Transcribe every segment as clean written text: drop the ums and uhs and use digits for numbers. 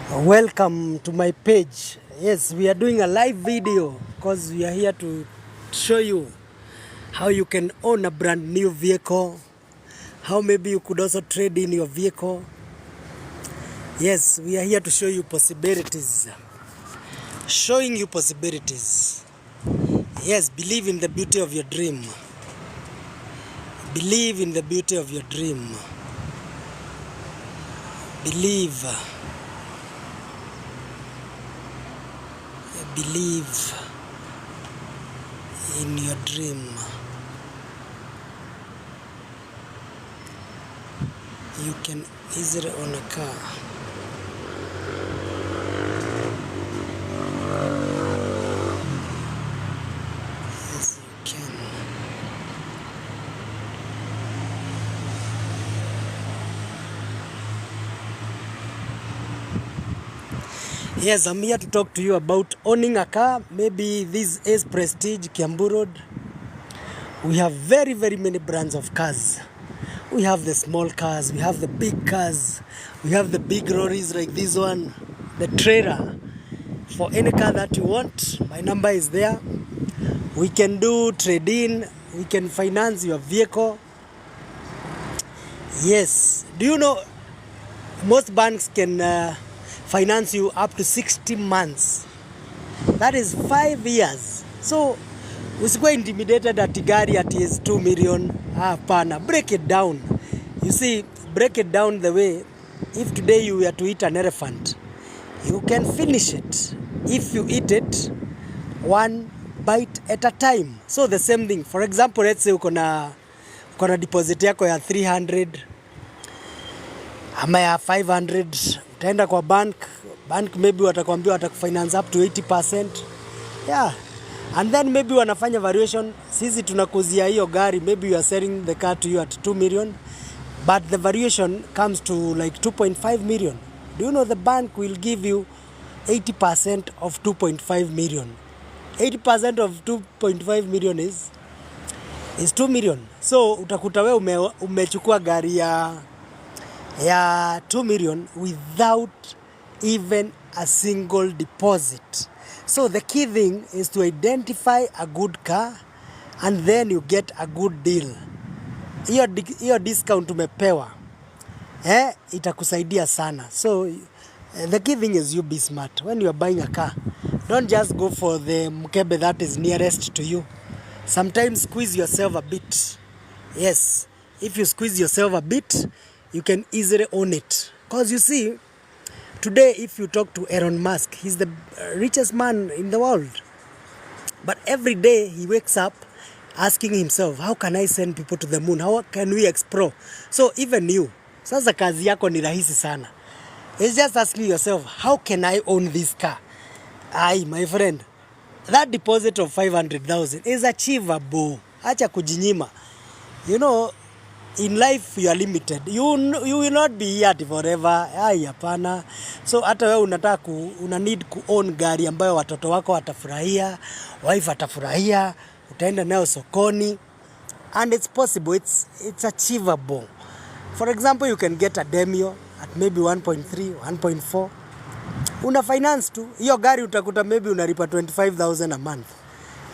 Welcome to my page. Yes, we are doing a live video because we are here to show you how you can own a brand new vehicle, how maybe you could also trade in your vehicle. Yes, we are here to show you possibilities. Showing you possibilities. Yes, believe in the beauty of your dream. Believe in the beauty of your dream. Believe in your dream. You can easily own a car. Yes, you can. Yes, I'm here to talk to you about owning a car. Maybe this is Prestige, Kiambu Road. We have very many brands of cars. We have the small cars, we have the big cars, we have the big lorries like this one, the trailer. For any car that you want, my number is there. We can do trade-in, we can finance your vehicle. Yes, do you know most banks can finance you up to 60 months. That is 5 years. So usikuwa intimidated at gari at is 2 million. Hapana, break it down. You see, break it down the way, if today you were to eat an elephant, you can finish it if you eat it one bite at a time. So the same thing. For example, let's say uko na deposit yako ya 300 ama ya 500, utaenda kwa bank maybe watakwambia watakufinance up to 80%. Yeah. And then maybe wanafanya valuation, sisi tunakuzia hiyo gari, maybe you are selling the car to you at 2 million, but the valuation comes to like 2.5 million. Do you know the bank will give you 80% of 2.5 million? 80% of 2.5 million is 2 million. So utakuta we umechukua gari ya 2 million without even a single deposit. So the key thing is to identify a good car and then you get a good deal. Hiyo discount umepewa, itakusaidia sana. So the key thing is you be smart. When you are buying a car, don't just go for the mkebe that is nearest to you. Sometimes squeeze yourself a bit. Yes, if you squeeze yourself a bit, you can easily own it. Because you see, today if you talk to Elon Musk, he's the richest man in the world. But every day he wakes up asking himself, how can I send people to the moon? How can we explore? So even you, sasa kazi yako ni rahisi sana. It's just asking yourself, how can I own this car? My friend, that deposit of 500,000 is achievable. Acha kujinyima. You know, in life you are limited. You will not be here forever. Hapana. So hata wewe una need ku own gari ambayo watoto wako watafurahia, wife atafurahia, utaenda nayo sokoni, and it's possible, it's achievable. For example, you can get a Demio at maybe 1.3, 1.4. Una finance tu. Hiyo gari utakuta maybe unalipa 25,000 a month.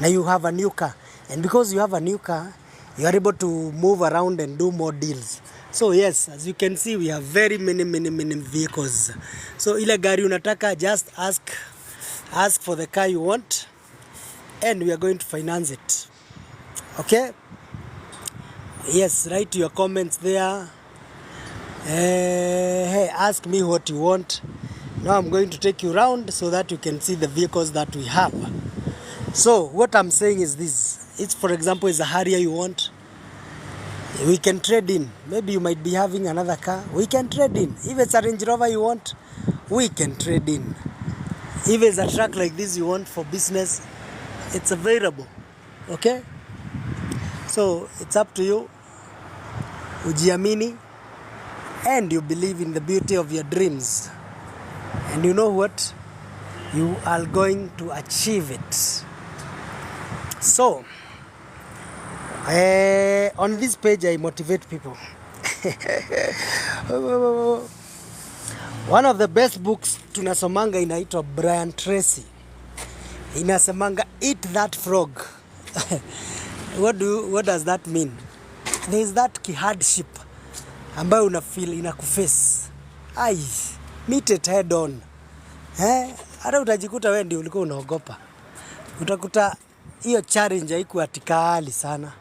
Now you have a new car. And because you have a new car, you are able to move around and do more deals. So yes, as you can see, we have very many vehicles. So ile gari unataka, just ask for the car you want, and we are going to finance it. Okay? Yes, write your comments there. Hey, ask me what you want. Now I'm going to take you around so that you can see the vehicles that we have. So what I'm saying is this. It's, for example, is a Harrier you want, we can trade in. Maybe you might be having another car, we can trade in. If it's a Range Rover you want, we can trade in. If it's a truck like this you want for business, it's available. Okay? So it's up to you. Ujiamini, and you believe in the beauty of your dreams. And you know what? You are going to achieve it. So, on this page I motivate people. One of the best books tunasomanga inaitwa Brian Tracy. Inasemanga eat that frog. What does that mean? There is that hardship ambayo unafeel inakuface. Ai, meet it head on. Hata utajikuta wewe ndio ulikuwa unaogopa. Utakuta hiyo challenge haikuwa kali sana.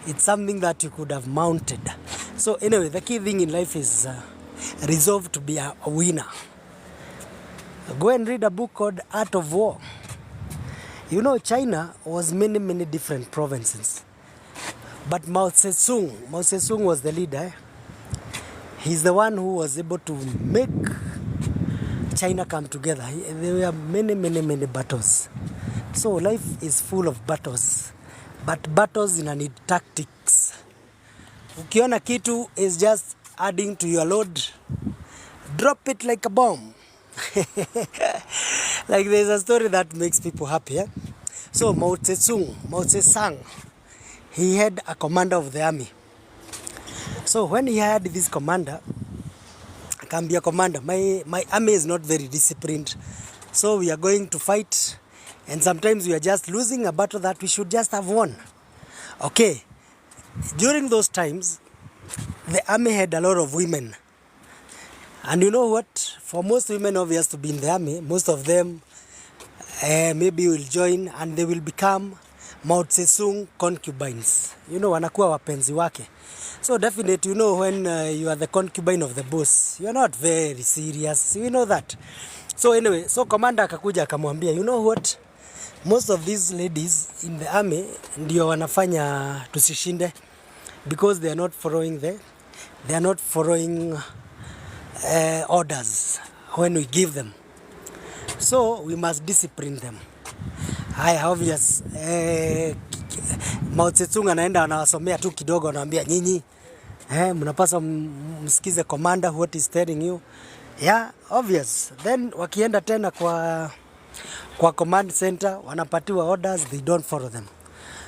It's something that you could have mounted. So anyway, the key thing in life is resolve to be a winner. Go and read a book called Art of War. You know, China was many different provinces. But Mao Zedong was the leader. He's the one who was able to make China come together. There were many battles. So life is full of battles. But battles need tactics. Ukiona kitu is just adding to your load, drop it like a bomb. Like there's a story that makes people happy. So Mao Zedong, he had a commander of the army. So when he had this commander, akambia commander, my army is not very disciplined. So we are going to fight, and sometimes we are just losing a battle that we should just have won. Okay. During those times, the army had a lot of women. And you know what? For most women obvious to be in the army, most of them maybe will join and they will become Mao Zedong concubines. You know, wanakuwa wapenzi wake. So definitely, you know, when you are the concubine of the boss, you are not very serious. You know that. So anyway, so commander akakuja akamwambia, you know what? Most of these ladies in the army ndio wanafanya tusishinde because they are not following orders when we give them. So we must discipline them. Obvious. Mao Zedong anaenda anawasomea tu kidogo, anawaambia nyinyi mnapaswa msikize commander what is telling you. Yeah, obvious. Then wakienda tena kwa command center wanapatiwa orders, they don't follow them.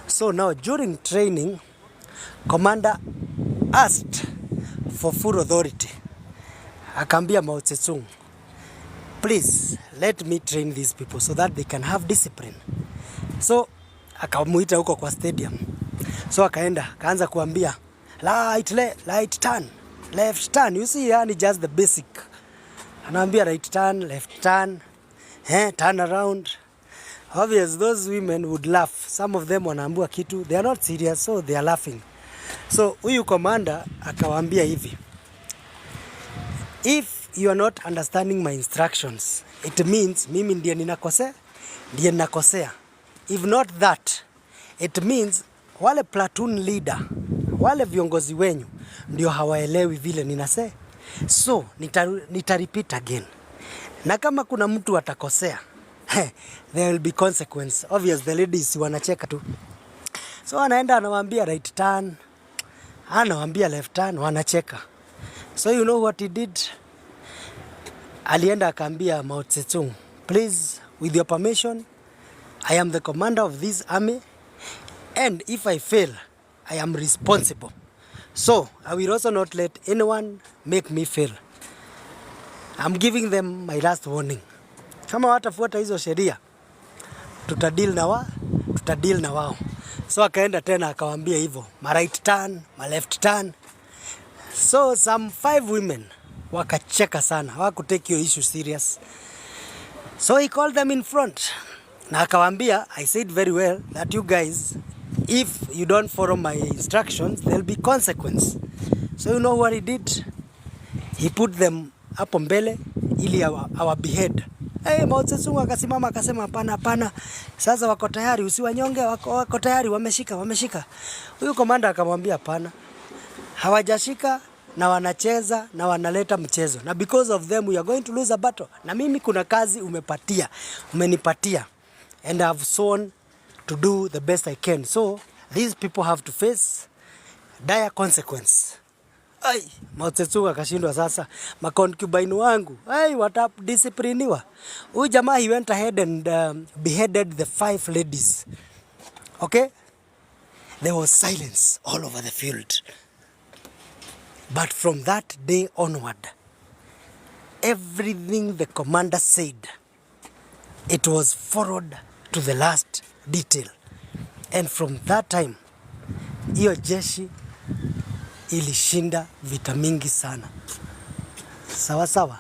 So now during training, commander asked for full authority. Akambia Mao Zedong, please let me train these people so that they can have discipline. So akamuita huko kwa stadium. So akaanza kuambia right turn, left turn. You see, yani just the basic. Anaambia right turn, left turn, turn around. Obviously, those women would laugh. Some of them wanaambua kitu, they are not serious, so they are laughing. So huyu commander akawaambia hivi, if you are not understanding my instructions, it means mimi ndiye ninakosea. If not that, it means wale platoon leader, wale viongozi wenyu ndio hawaelewi vile ninase. So nita repeat again. Na kama kuna mtu atakosea, there will be consequence. Obvious, the ladies wanacheka tu. So anaenda anawaambia right turn, anawaambia left turn, wanacheka. So you know what he did? Alienda akaambia Mao Zedong, please, with your permission, I am the commander of this army, and if I fail, I am responsible. So I will also not let anyone make me fail. I'm giving them my last warning. Kama watafuata hizo sheria, tutadeal na wao. So akaenda tena akawaambia hivyo, my right turn, my left turn. So some 5 women wakacheka sana, hawakutake your issue serious. So he called them in front. Na akawaambia, I said very well that you guys, if you don't follow my instructions, there'll be consequence. So you know what he did? He put them hapo mbele ili our behead. Mao Zedong akasimama akasema hapana. Sasa wako tayari, usiwanyonge, wako tayari, wameshika. Huyu komanda akamwambia hapana. Hawajashika na wanacheza na wanaleta mchezo. Na because of them we are going to lose a battle. Na mimi kuna kazi umenipatia. And I have sworn to do the best I can. So these people have to face dire consequence. Mao Zedong akashindwa sasa, maconcubine wangu, watadiscipliniwa. Huyu jamaa he went ahead and beheaded the 5 ladies. Okay? There was silence all over the field. But from that day onward, everything the commander said, it was followed to the last detail. And from that time, hiyo jeshi ilishinda vita mingi sana. Sawa sawa.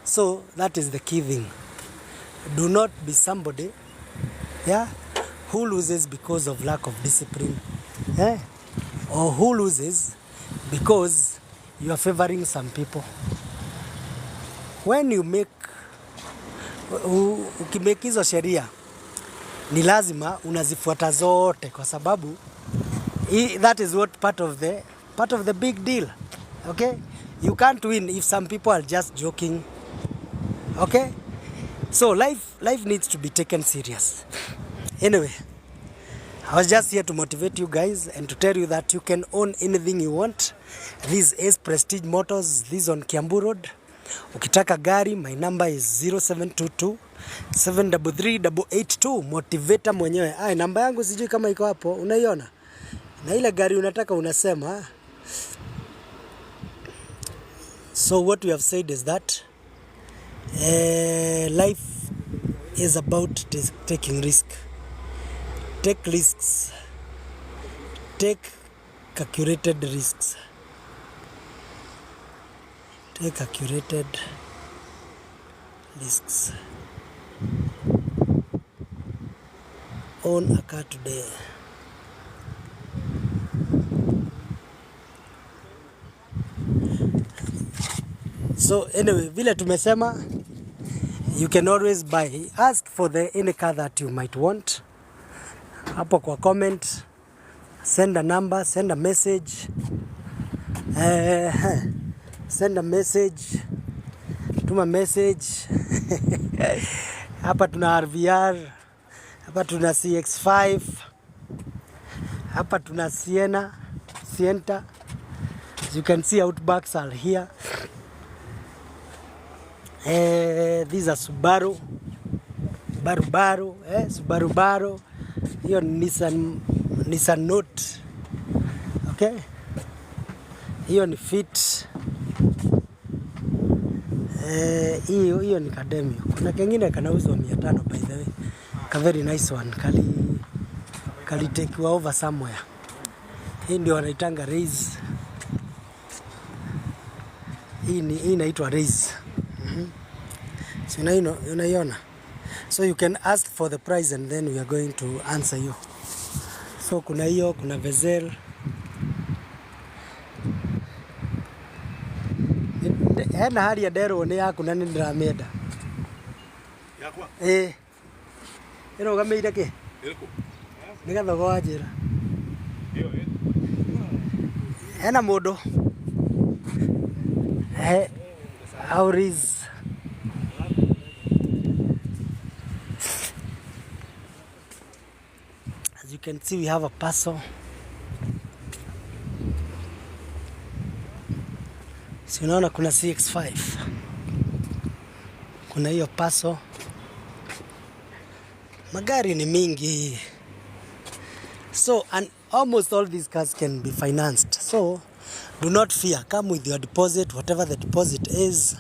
So that is the key thing. Do not be somebody, yeah, who loses because of lack of discipline, or who loses because you are favoring some people. When you ukimake hizo sheria, ni lazima unazifuata zote, kwa sababu that is what part of the big deal. Okay, you can't win if some people are just joking. Okay, so life needs to be taken serious. Anyway, I was just here to motivate you guys and to tell you that you can own anything you want. This is Prestige Motors. This on Kiambu Road. Ukitaka gari, my number is 0722 733 motivator mwenyewe. Namba yangu sijui kama iko hapo, unaiona? Na ile gari unataka unasema. So what we have said is that life is about taking risk. Take risks. Take calculated risks. Take calculated risks. Own a car today. So anyway, vile tumesema, you can always buy. Ask for any car that you might want. Hapo kwa comment, send a number, send a message. Send a message, tuma message. Hapa tuna RVR, hapa tuna CX5, hapa tuna Sienta. As you can see, Outbacks are here. These are Subaru Baro. Hiyo Nissan Note. Okay, hiyo ni Fit. Hiyo ni Academia. Kuna kengine kanauzwa 500 by the way. A very nice one. Kali take over somewhere. Hii ndio wanaitanga Raise. Hii inaitwa Raise. So unaiona. So you can ask for the price and then we are going to answer you. So kuna hiyo, kuna Vezel. Na hali ya dero ni yaku na ndiramenda. Yakwa? Ino gameira ki? Iriku? Ni gathogo wa njira. Iyo ena mundu. Auris. As you can see, we have a Paso. Si unaona kuna CX5. Kuna hiyo Paso. Magari ni mingi. So, and almost all these cars can be financed. So, do not fear. Come with your deposit, whatever the deposit is.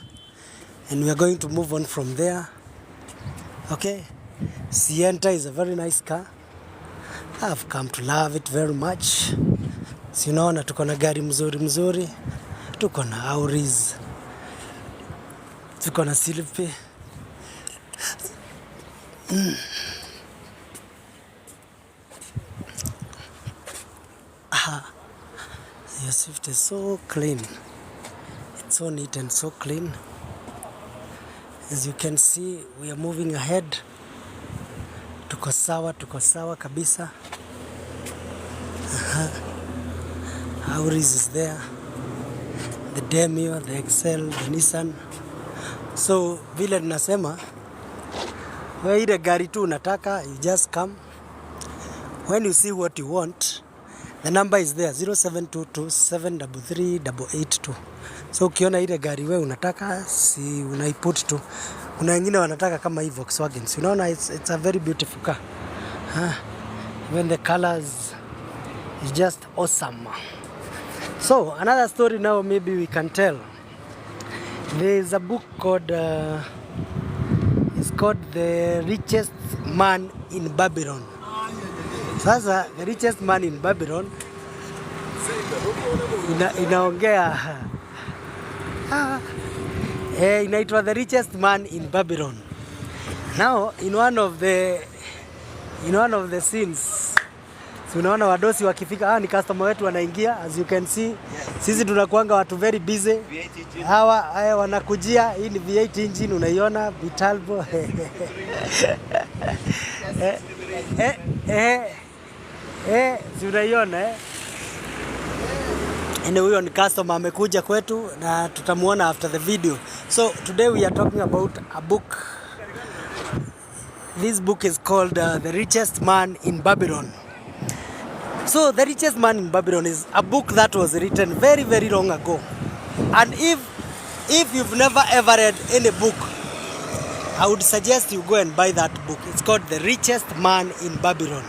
And we are going to move on from there. Okay? Sienta is a very nice car. I've come to love it very much. Si unaona tuko na gari mzuri. Tuko na Auris. Tuko na Sylvie. Your Swift is so clean. It's so neat and so clean. As you can see, we are moving ahead. Tuko sawa kabisa. Auris is there. The Demio, the Excel, the Nissan. So vile tunasema, wewe ile gari tu unataka, you just come. When you see what you want, the number is there, 0722 733 So ukiona ile gari wewe unataka, si unaiput tu. Kuna wengine wanataka kama hii Volkswagen. So unaona it's a very beautiful car. Even the colors is just awesome. So another story now maybe we can tell There is a book called it's called The Richest Man in Babylon. Sasa The Richest Man in Babylon inaongea inaitwa The Richest Man in Babylon. Now in one of the scenes, so unaona wadosi wakifika, ni customer wetu wanaingia, as you can see. Sisi tunakuanga watu very busy. Hawa wanakujia, hii ni V8 engine unaiona, Vitalbo. Si unaiona huyo ni customer amekuja kwetu na tutamuona after the video. So today we are talking about a book. This book is called The Richest Man in Babylon. So The Richest Man in Babylon is a book that was written very, very long ago. And if you've never ever read any book, I would suggest you go and buy that book. It's called The Richest Man in Babylon.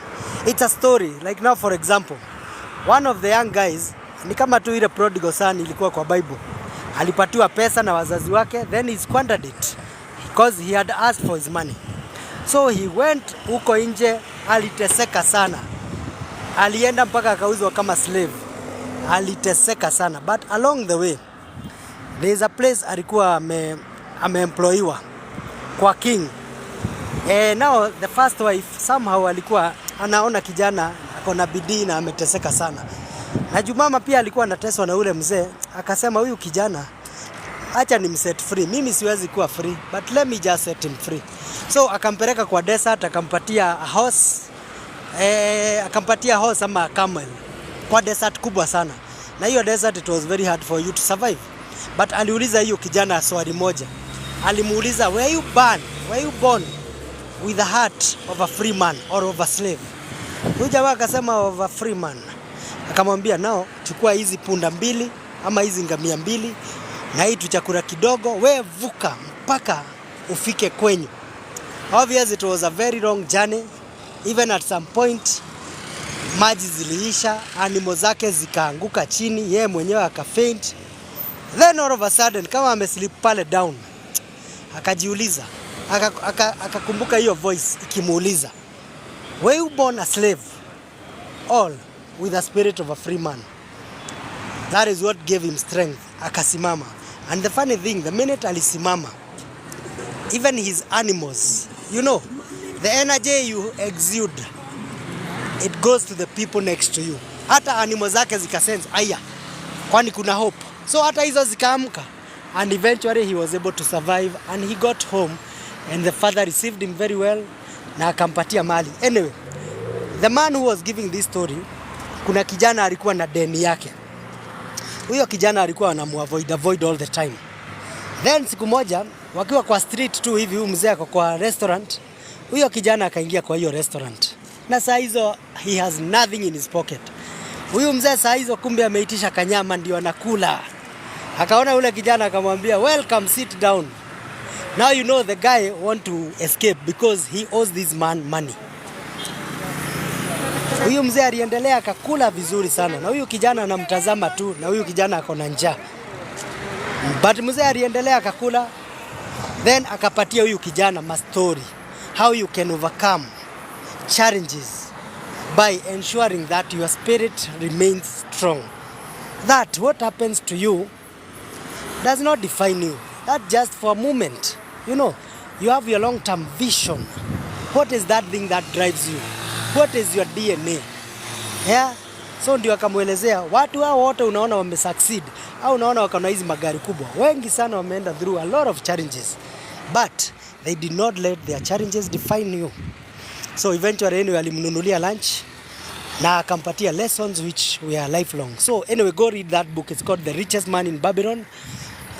It's a story. Like now, for example, one of the young guys, ni kama tu ile prodigal son ilikuwa kwa Bible. Alipatiwa pesa na wazazi wake, then he squandered it because he had asked for his money. So he went huko nje, aliteseka sana. Alienda mpaka akauzwa kama slave. Aliteseka sana. But along the way, there is a place alikuwa ameemployiwa kwa king. Now the first wife somehow alikuwa anaona kijana akona bidii na ameteseka sana. Na jumama pia alikuwa anateswa na ule mzee, akasema huyu kijana acha ni mset free. Mimi siwezi kuwa free, but let me just set him free. So akampeleka kwa desert, akampatia a horse. Akampatia horse ama camel kwa desert kubwa sana. Na hiyo desert, it was very hard for you to survive. But aliuliza hiyo kijana swali moja. Alimuuliza, were you born with the heart of a free man or of a slave? Huyu jamaa akasema of a free man. Akamwambia, nao chukua hizi punda mbili ama hizi ngamia mbili na hii chakula kidogo, we vuka mpaka ufike kwenyu. Obviously it was a very long journey. Even at some point maji ziliisha, animals zake zikaanguka chini, yeye mwenyewe akafaint. Then all of a sudden kama ameslip pale down, akajiuliza, akakumbuka hiyo voice ikimuuliza, were you born a slave all with the spirit of a free man? That is what gave him strength. Akasimama. And the funny thing, the minute alisimama, even his animals, you know, the energy you exude, it goes to the people next to you. Hata animals zake zikasense, aya, kwani kuna hope. So hata hizo zikaamka. And eventually he was able to survive and he got home and the father received him very well na akampatia mali. Anyway, the man who was giving this story, kuna kijana alikuwa na deni yake. Huyo kijana alikuwa anamuavoid all the time. Then siku moja wakiwa kwa street tu hivi, huyu mzee ako kwa restaurant, huyo kijana akaingia kwa hiyo restaurant. Na saa hizo he has nothing in his pocket. Huyu mzee saa hizo kumbe ameitisha kanyama ndio anakula. Akaona ule kijana akamwambia, welcome, sit down. Now you know the guy want to escape because he owes this man money. Huyu mzee aliendelea akakula vizuri sana na huyu kijana anamtazama tu na huyu kijana ako na njaa. But mzee aliendelea akakula, then akapatia huyu kijana ma story how you can overcome challenges by ensuring that your spirit remains strong. That what happens to you does not define you. That just for a moment. You know, you have your long-term vision. What is that thing that drives you? What is your DNA? Yeah? So ndio akamuelezea watu hao wote unaona wamesucceed au unaona wako na hizi magari kubwa. Wengi sana wameenda through a lot of challenges. But they did not let their challenges define you. So eventually anyway alimnunulia lunch na akampatia lessons which were lifelong. So anyway, go read that book. It's called The Richest Man in Babylon.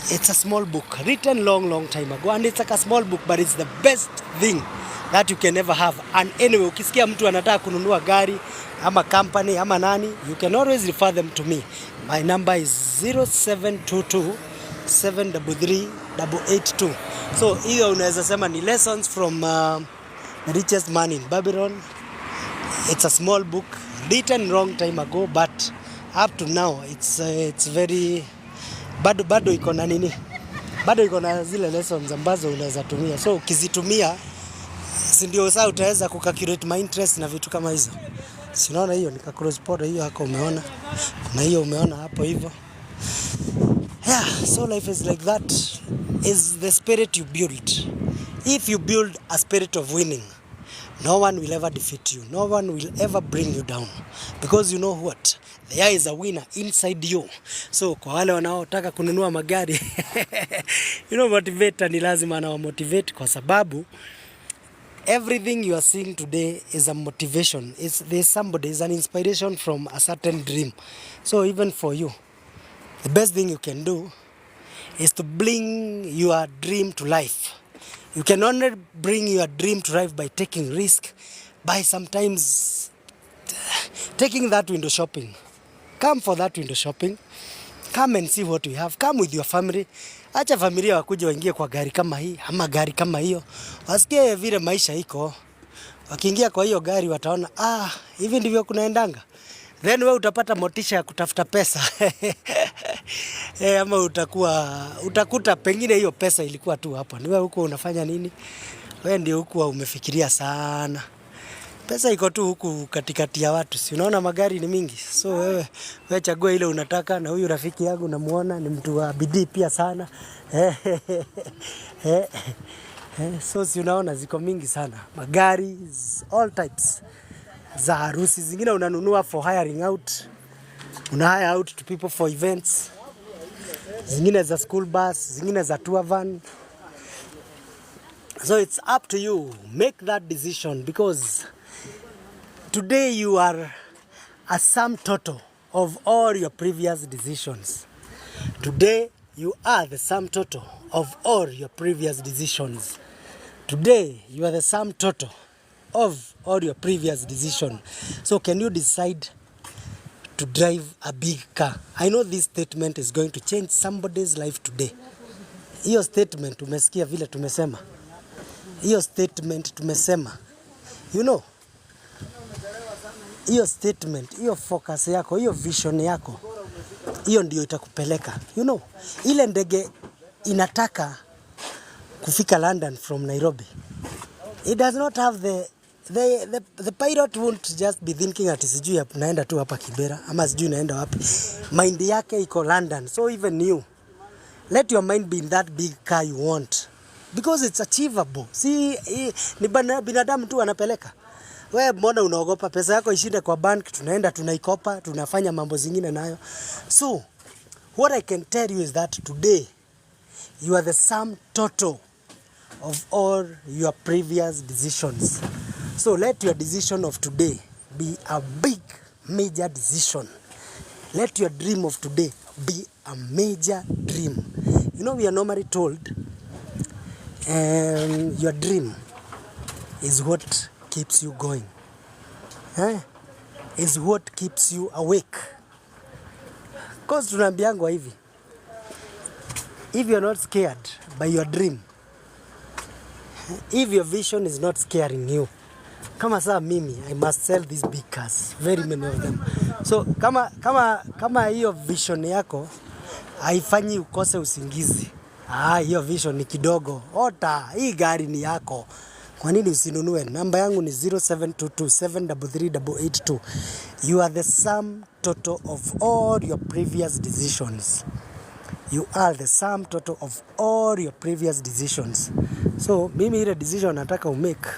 It's a small book written long time ago, and it's like a small book, but it's the best thing that you can ever have. And anyway, ukisikia mtu anataka kununua gari ama company ama nani, you can always refer them to me. My number is 0722 733 882. So hiyo unaweza sema ni lessons from The Richest Man in Babylon. It's a small book written long time ago, but up to now it's very bado iko na nini, bado iko na zile lessons ambazo unaweza tumia. So ukizitumia, si ndio sasa utaweza kucalculate my interest na vitu kama hizo. Si unaona hiyo nika cross border hiyo hako umeona. Na hiyo umeona hapo hivyo. Yeah, so life is like that. Is the spirit you build. If you build a spirit of winning, no one will ever defeat you. No one will ever bring you down. Because you know what? There is a winner inside you. So kwa wale wanaotaka kununua magari, you know, motivator ni lazima anawa motivate kwa sababu everything you are seeing today is a motivation. There's an inspiration from a certain dream. So even for you, the best thing you can do is to bring your dream to life. You can only bring your dream to life by taking risk, by sometimes taking that window shopping. Come for that window shopping. Come and see what we have. Come with your family. Acha familia wakuje waingie kwa gari kama hii ama gari kama hiyo. Wasikie vile maisha iko. Wakiingia kwa hiyo gari wataona, hivi ndivyo kunaendanga. Then wewe utapata motisha ya kutafuta pesa. Ama utakuta pengine hiyo pesa ilikuwa tu hapo. Ni wewe huko unafanya nini? Wewe ndio huko umefikiria sana. Pesa iko tu huku katikati ya watu. Si unaona magari ni mingi. So wewe chagua ile unataka, na huyu rafiki yangu namuona ni mtu wa bidii pia sana. So si unaona ziko mingi sana. Magari all types. Za harusi zingine unanunua for hiring out. Una hire out to people for events. Zingine za school bus, zingine za tour van. So it's up to you. Make that decision because today you are a sum total of all your previous decisions. Today you are the sum total of all your previous decisions. Today you are the sum total of all your previous decisions. So can you decide to drive a big car? I know this statement is going to change somebody's life today. Hiyo statement umesikia vile tumesema. Hiyo statement tumesema. You know, hiyo statement, hiyo focus yako, hiyo vision yako, hiyo ndio itakupeleka. You know, ile ndege inataka kufika London from Nairobi. It does not have the pilot won't just be thinking ati sijui naenda tu hapa Kibera ama sijui naenda wapi. Mind yake iko London. So even you, let your mind be in that big car you want. Because it's achievable. Si ni binadamu tu anapeleka. Wewe mbona unaogopa pesa yako ishinde kwa bank, tunaenda tunaikopa, tunafanya mambo zingine nayo. So what I can tell you is that today you are the sum total of all your previous decisions. So let your decision of today be a big major decision. Let your dream of today be a major dream. You know, we are normally told your dream is what keeps you going. Is what keeps you awake. Because tunaambiangwa hivi, if you're not scared by your dream, if your vision is not scaring you, kama saa mimi, I must sell these big cars, very many of them. So kama hiyo vision yako haifanyi ukose usingizi, hiyo vision ni kidogo, ota hii gari ni yako. Kwa nini usinunue? Namba yangu ni 0722733882. You are the sum total of all your previous decisions. You are the sum total of all your previous decisions. So mimi ile decision nataka umake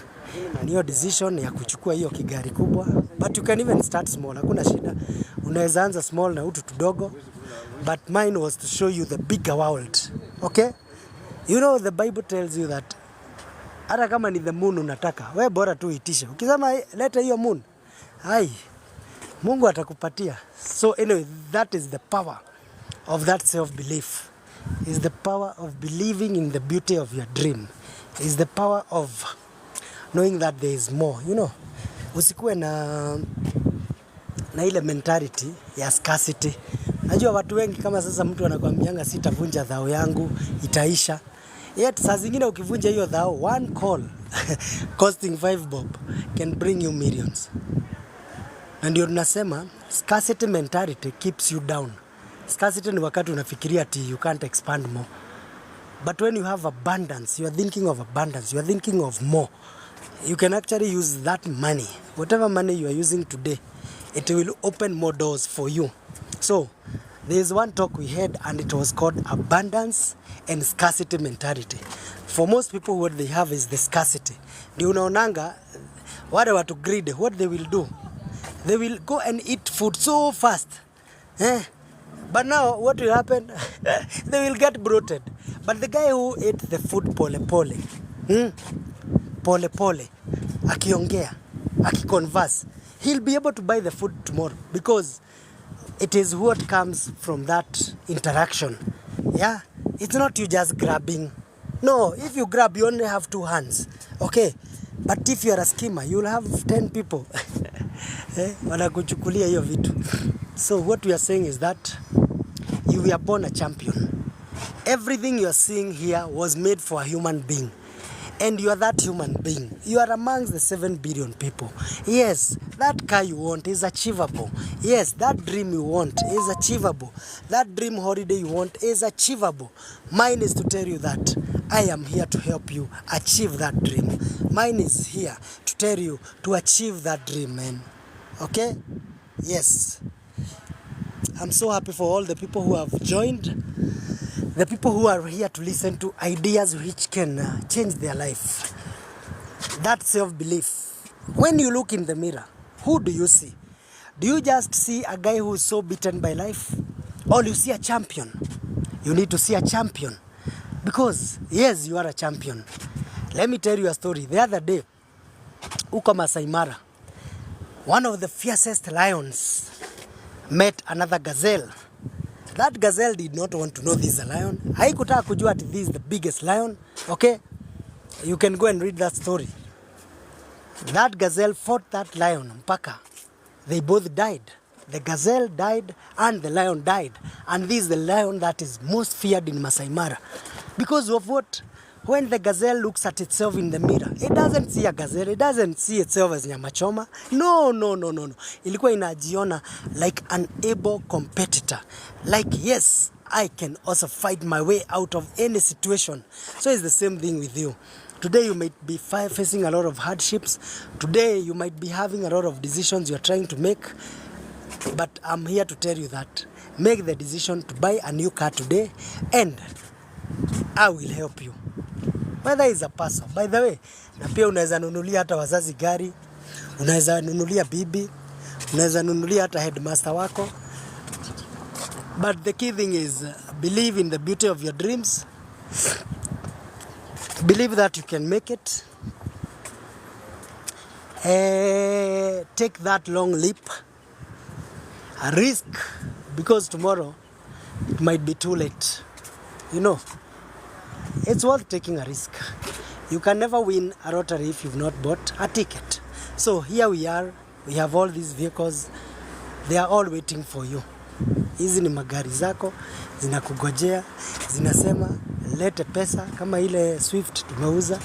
ni hiyo decision ya kuchukua hiyo kigari kubwa. But you can even start small, hakuna shida. Unaweza anza small na utu tudogo. But mine was to show you the bigger world. Okay? You know, the Bible tells you that hata kama ni the moon unataka, wewe bora tu itishe. Ukisema leta hiyo moon, Mungu atakupatia. So anyway, that is the power of that self-belief. Is the power of believing in the beauty of your dream. Is the power of knowing that there is more. You know, usikuwe na ile mentality ya scarcity. Najua watu wengi kama sasa mtu anakuambianga sitavunja dhao yangu, itaisha. Yet saa zingine ukivunja hiyo dhao, one call costing 5 bob can bring you millions. Na ndio tunasema scarcity mentality keeps you down. Scarcity ni wakati unafikiria ati you can't expand more. But when you have abundance, you are thinking of abundance, you are thinking of more. You can actually use that money, whatever money you are using today, it will open more doors for you. So there is one talk we had, and it was called abundance and scarcity mentality. For most people, what they have is the scarcity. Ndio unaonanga wale watu greedy, what they will do, they will go and eat food so fast. But now what will happen? They will get bloated. But the guy who ate the food pole pole, pole pole, akiongea, akiconverse, he'll be able to buy the food tomorrow, because it is what comes from that interaction. Yeah, it's not you just grabbing. No, if you grab, you only have 2 hands. Okay, but if you are a schemer, you'll have 10 people. Wanakuchukulia hiyo vitu. So what we are saying is that you were born a champion. Everything you are seeing here was made for a human being. And you are that human being. You are amongst the 7 billion people. Yes, that car you want is achievable. Yes, that dream you want is achievable. That dream holiday you want is achievable. Mine is to tell you that I am here to help you achieve that dream. Mine is here to tell you to achieve that dream, man. Okay? Yes. I'm so happy for all the people who have joined. The people who are here to listen to ideas which can change their life. That self-belief. When you look in the mirror, who do you see? Do you just see a guy who is so beaten by life? Or you see a champion? You need to see a champion. Because, yes, you are a champion. Let me tell you a story. The other day, uko Masai Mara, one of the fiercest lions met another gazelle. That gazelle did not want to know this is a lion. Haikutaka kujua ati this is the biggest lion. Okay? You can go and read that story. That gazelle fought that lion mpaka they both died. The gazelle died and the lion died. And this is the lion that is most feared in Masai Mara. Because of what? When the gazelle looks at itself in the mirror, it doesn't see a gazelle, it doesn't see itself as nyama choma. No. Ilikuwa inajiona like an able competitor. Like, yes, I can also fight my way out of any situation. So it's the same thing with you. Today you might be facing a lot of hardships. Today you might be having a lot of decisions you're trying to make. But I'm here to tell you that make the decision to buy a new car today, and I will help you. Whether is a person. By the way, na pia unaweza nunulia hata wazazi gari, unaweza nunulia bibi, unaweza nunulia hata headmaster wako. But the key thing is believe in the beauty of your dreams. Believe that you can make it. Take that long leap. A risk, because tomorrow it might be too late. You know, it's worth taking a risk. You can never win a lottery if you've not bought a ticket. So here we are. We have all these vehicles. They are all waiting for you. Hizi ni magari zako, zinakugojea, zinasema lete pesa, kama ile Swift tumeuza.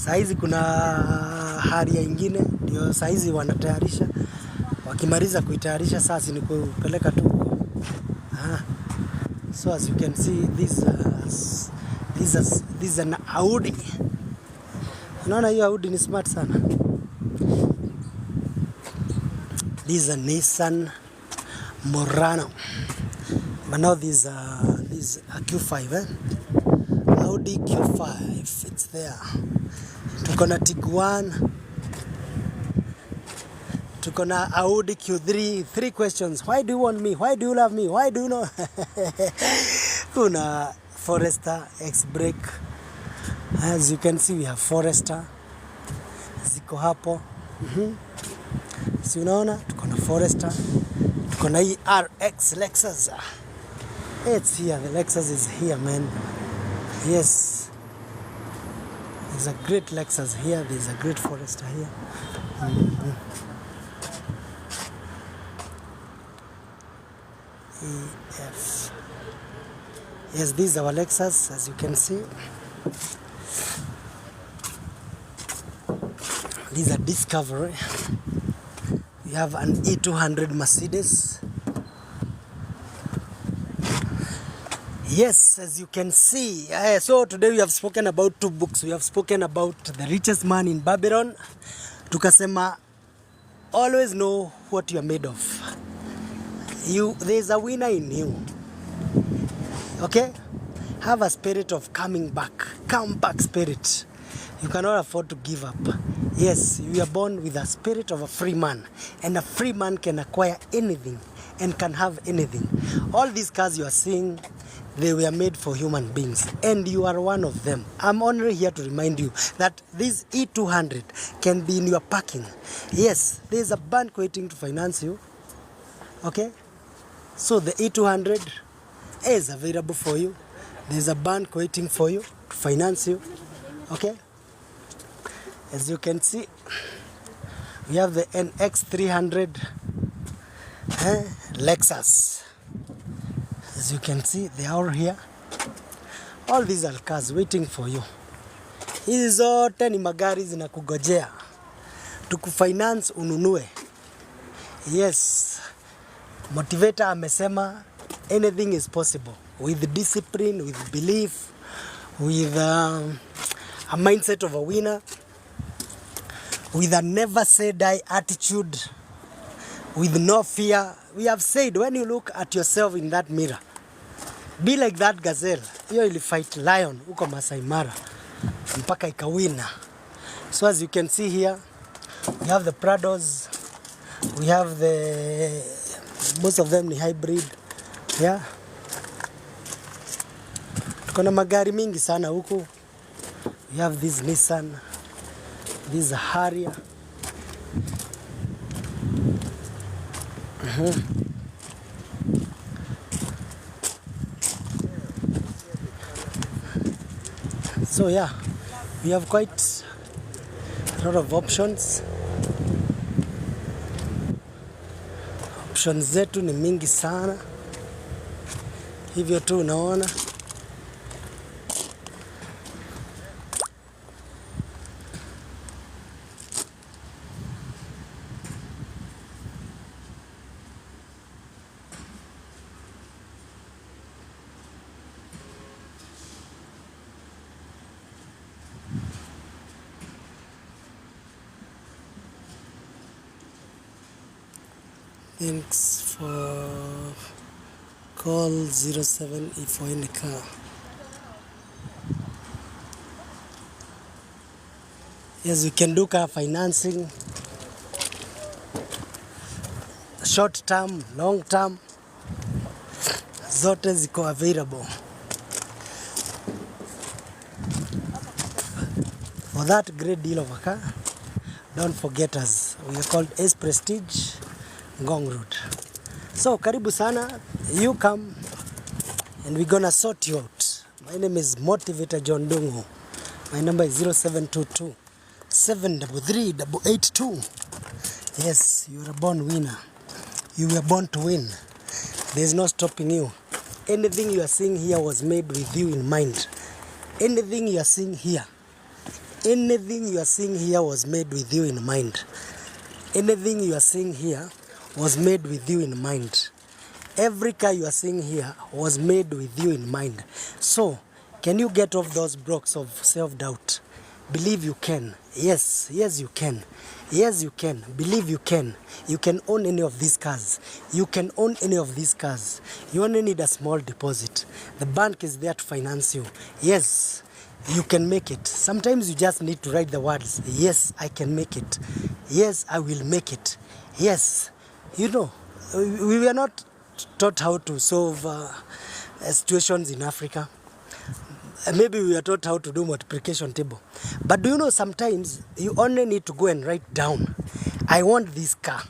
Saizi kuna haria ingine, ndio saizi wanatayarisha. Wakimaliza kuitayarisha sasa ni kupeleka tu. So as you can see, this is an Audi. Unaona hiyo Audi ni smart sana. This is a Nissan Murano. But now this is a Q5, Audi Q5, it's there. Tuko na Tiguan. Tuko na Audi Q3. 3 questions. Why do you want me? Why do you love me? Why do you know? Kuna Forester X-Brake. As you can see, we have Forester. Ziko hapo. Si unaona? Tuko na Forester. Tuko na hii RX Lexus. It's here. The Lexus is here, man. Yes. There's a great Lexus here. There's a great Forester here. EF. Yes, this is our Lexus, as you can see. These are Discovery. We have an E200 Mercedes. Yes, as you can see, so today we have spoken about two books. We have spoken about The Richest Man in Babylon. Tukasema, always know what you are made of. There's a winner in you. Okay? Have a spirit of coming back. Come back spirit. You cannot afford to give up. Yes, you are born with a spirit of a free man. And a free man can acquire anything and can have anything. All these cars you are seeing, they were made for human beings. And you are one of them. I'm only here to remind you that this E200 can be in your parking. Yes, there's a bank waiting to finance you. Okay? So the E200 is available for you. There's a bank waiting for you to finance you. Okay? As you can see, we have the NX300 Lexus. As you can see, they are here. All these are cars waiting for you. Hizi zote ni magari zinakugojea tukufinance ununue. Yes, motivator amesema anything is possible with discipline, with belief, with a mindset of a winner, with a never say die attitude, with no fear. We have said, when you look at yourself in that mirror, be like that gazelle. Hiyo ili fight lion huko Masai Mara mpaka ikawina. So as you can see here, we have the Prados, we have most of them ni hybrid. Yeah, tuko na magari mingi sana huku. We have this Nissan, this Harrier. So yeah, we have quite a lot of options. Options zetu ni mingi sana. Hivyo tu unaona. Thanks for call 07 if you're in the car. Yes, we can do car financing, short term, long term, zote ziko available. For that great deal of a car, don't forget us. We are called Ace Prestige Ngong Road. So karibu sana, you come and we're gonna sort you out. My name is Motivator John Dungo. My number is 0722 733 882. Yes, you're a born winner. You were born to win. There's no stopping you. Anything you are seeing here was made with you in mind. Anything you are seeing here, anything you are seeing here was made with you in mind. Anything you are seeing here was made with you in mind. Every car you are seeing here was made with you in mind. So, can you get off those blocks of self-doubt? Believe you can. Yes, yes you can. Yes you can. Believe you can. You can own any of these cars. You can own any of these cars. You only need a small deposit. The bank is there to finance you. Yes, you can make it. Sometimes you just need to write the words. Yes, I can make it. Yes, I will make it. Yes, you know, we were not taught how to solve situations in Africa. Maybe we are taught how to do multiplication table. But do you know sometimes you only need to go and write down, I want this car.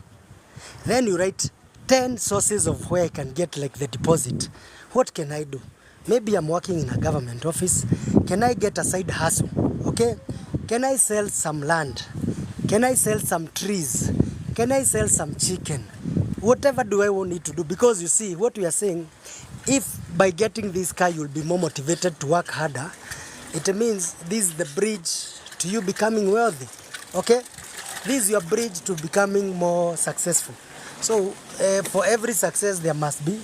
Then you write 10 sources of where I can get like the deposit. What can I do? Maybe I'm working in a government office. Can I get a side hustle? Okay? Can I sell some land? Can I sell some trees? Can I sell some chicken? Whatever do I need to do? Because you see, what we are saying, if by getting this car you'll be more motivated to work harder, it means this is the bridge to you becoming wealthy. Okay? This is your bridge to becoming more successful. So for every success there must be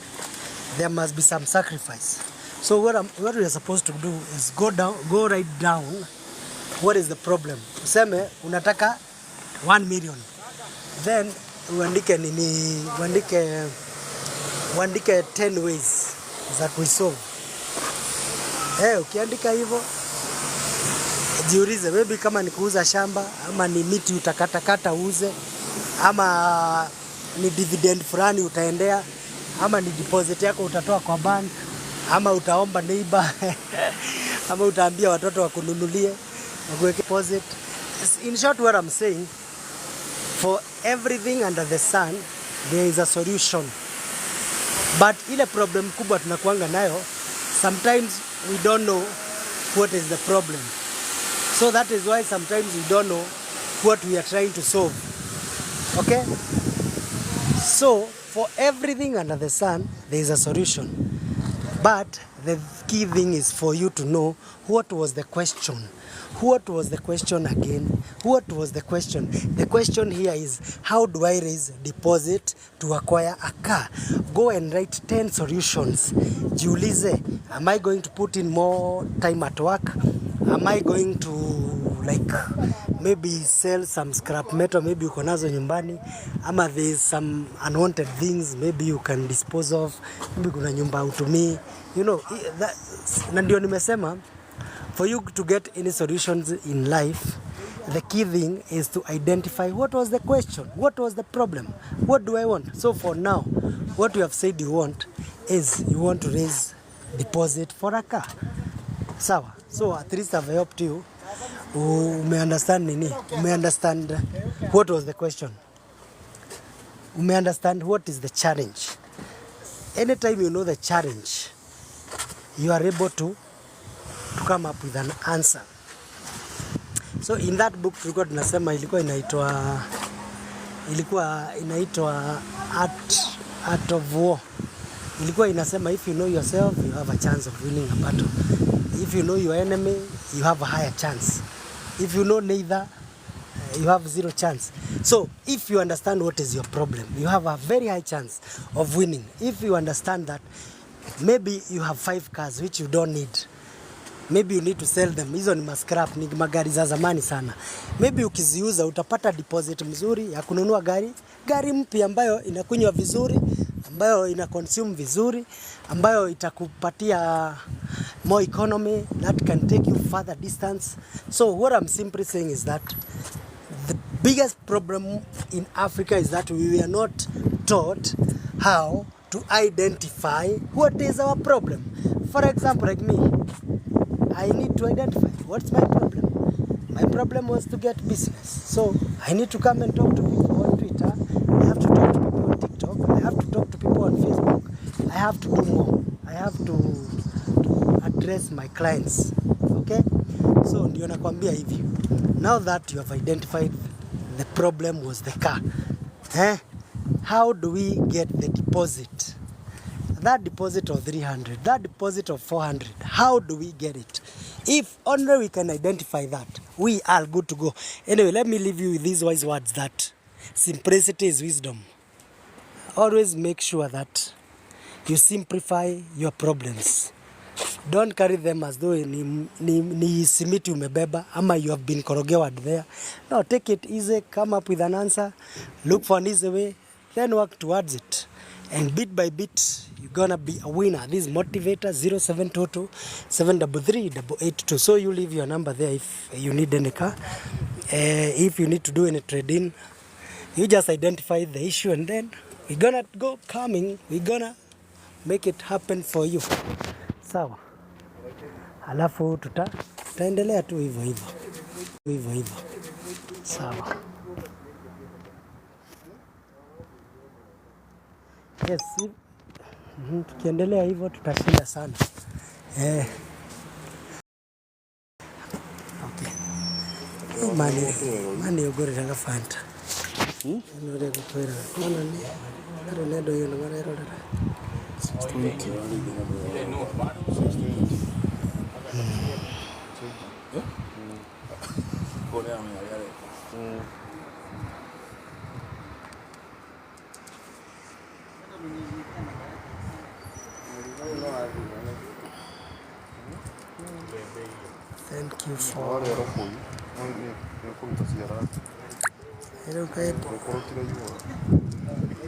some sacrifice. So what we are supposed to do is go right down what is the problem. Useme unataka 1 million. Then uandike nini, uandike 10 ways za kuisolve. Ukiandika hivyo jiulize, maybe kama ni kuuza shamba, ama ni miti utakatakata uuze, ama ni dividend fulani utaendea, ama ni deposit yako utatoa kwa bank, ama utaomba neighbor ama utaambia watoto wakununulie wakuweke deposit. In short, what I'm saying, for everything under the sun there is a solution, but ile problem kubwa tunakuanga nayo, sometimes we don't know what is the problem. So that is why sometimes we don't know what we are trying to solve. Okay? So for everything under the sun there is a solution, but the key thing is for you to know what was the question. What was the question again? What was the question? The question here is, how do I raise deposit to acquire a car? Go and write 10 solutions. Jiulize, am I going to put in more time at work? Am I going to maybe sell some scrap metal, maybe uko nazo nyumbani, ama there is some unwanted things maybe you can dispose of, maybe kuna nyumba utumii, you know, na ndio nimesema, for you to get any solutions in life, the key thing is to identify what was the question, what was the problem, what do I want. So for now, what you have said you want is you want to raise deposit for a car. Sawa. So at least I've helped you. Understand nini? Understand what was the question. Understand what is the challenge. Anytime you know the challenge, you are able to come up with an answer. So in that book tulikuwa tunasema ilikuwa inaitwa Art of War. Ilikuwa inasema, if you know yourself, you have a chance of winning a battle. If you know your enemy, you have a higher chance. If you know neither, you have zero chance. So if you understand what is your problem, you have a very high chance of winning. If you understand that maybe you have 5 cars which you don't need, maybe you need to sell them. Hizo ni scrap, ni magari za zamani sana. Maybe ukiziuza utapata deposit mzuri ya kununua gari mpya ambayo inakunywa vizuri, ambayo ina consume vizuri, ambayo itakupatia more economy that can take you further distance. So what I'm simply saying is that the biggest problem in Africa is that we are not taught how to identify what is our problem. For example, like me, I need to identify what's my problem. My problem was to get business. So I need to come and talk to people on Twitter. I have to talk to people on TikTok. I have to talk to people on Facebook. I have to do more. I have to address my clients. Okay? So ndio nakwambia hivi. Now that you have identified the problem was the car. How do we get the deposit? That deposit of 300, that deposit of 400, how do we get it? If only we can identify that, we are good to go. Anyway, let me leave you with these wise words that simplicity is wisdom. Always make sure that you simplify your problems. Don't carry them as though ni simiti umebeba ama you have been korogewa there. No, take it easy, come up with an answer, look for an easy way, then work towards it. And bit by bit, you're gonna be a winner. This is Motivator 0722 733 882. So you leave your number there if you need any car. If you need to do any trading, you just identify the issue and then we're gonna go coming. We're gonna make it happen for you. Sawa. Alafu tutaendelea tu hivyo hivyo. Sawa. Yes, tukiendelea hivyo tutashinda sana. Okay. Mani ugorera Fanta. Nore gukwera. None ni nedo yo marerora. Thank you for Wale arafu ni kuntasiara hello guide. korotira yuwa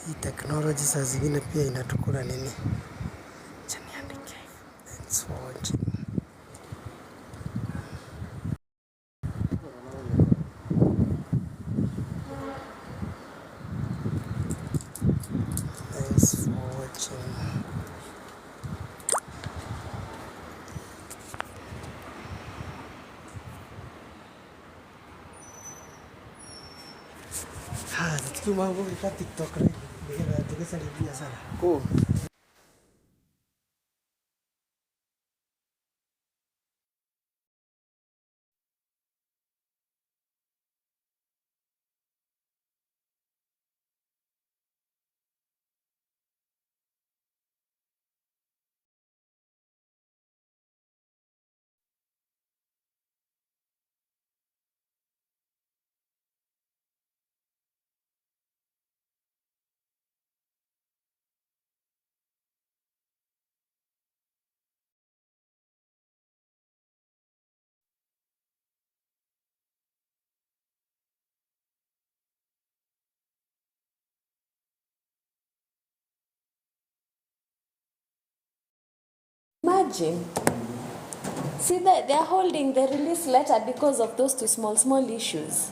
Hii technology saa zingine pia inatukula nini. Thanks for watching. Thanks for watching. Tukiwa mambo kwa TikTok leo. Ndio tukasalimia sana. ko Imagine. See that they're holding the release letter because of those two small issues.